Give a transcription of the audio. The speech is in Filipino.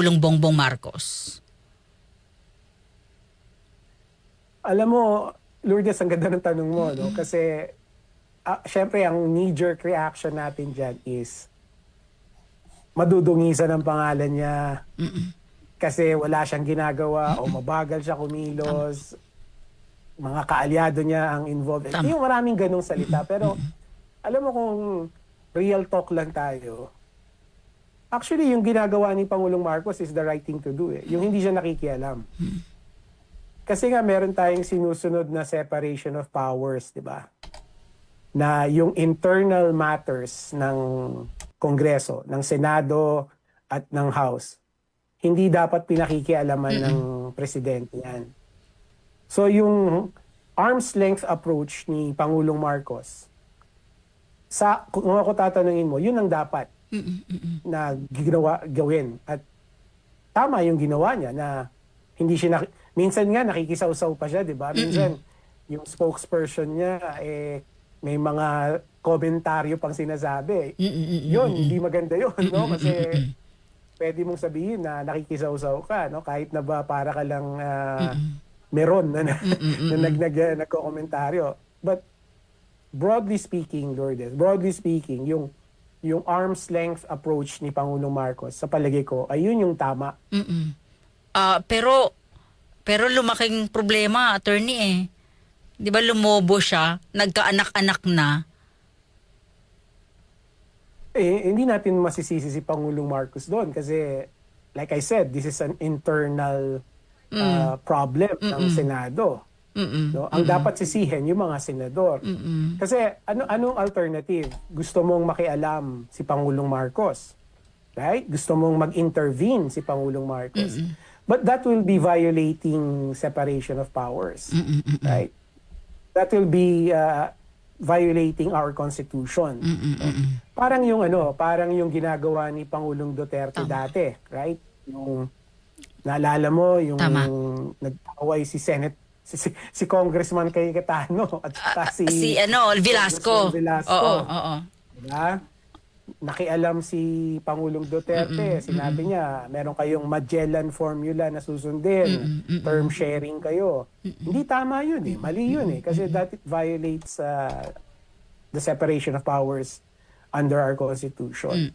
Pulong Bongbong Marcos? Alam mo, Lourdes, ang ganda ng tanong mo, no? Kasi, syempre, ang knee-jerk reaction natin dyan is madudungisan ang pangalan niya kasi wala siyang ginagawa o mabagal siya Tama. kumilos, mga kaalyado niya ang involved. Tama. Yung maraming ganong salita. Pero, alam mo kung real talk lang tayo, actually, yung ginagawa ni Pangulong Marcos is the right thing to do. Yung hindi siya nakikialam. Kasi nga meron tayong sinusunod na separation of powers, di ba? Na yung internal matters ng Kongreso, ng Senado at ng House, hindi dapat pinakikialaman ng presidente yan. So yung arm's length approach ni Pangulong Marcos, kung ako tatanungin mo, yun ang dapat na gawin. At tama yung ginawa niya na hindi siya minsan nga nakikisaw-saw pa siya, 'di ba? Minsan yung spokesperson niya may mga komentaryo pang sinasabi. Yun, hindi maganda yun, no? Kasi pwede mong sabihin na nakikisaw-saw ka, no? Kahit na ba para ka lang meron na nagko-komentaryo. But broadly speaking, Lourdes, yung arm's length approach ni Pangulong Marcos, sa palagay ko, ayun yung tama. Pero lumaking problema, attorney eh. 'Di ba lumobo siya, nagkaanak-anak na. Hindi natin masisisi si Pangulong Marcos doon kasi like I said, this is an internal problem ng Senado. No? Ang dapat sisihin yung mga senador. Kasi anong alternative? Gusto mong makialam si Pangulong Marcos. Right? Gusto mong mag-intervene si Pangulong Marcos. But that will be violating separation of powers. Right? That will be violating our constitution. Parang yung ginagawa ni Pangulong Duterte dati, right? Yung naalala mo yung nag-away si Congressman Cayetano at saka Si Velasco. Oo. Diba? Nakialam si Pangulong Duterte, sinabi niya, meron kayong Magellan formula na susundin, term sharing kayo. Hindi tama yun eh, mali yun eh, kasi that it violates the separation of powers under our Constitution.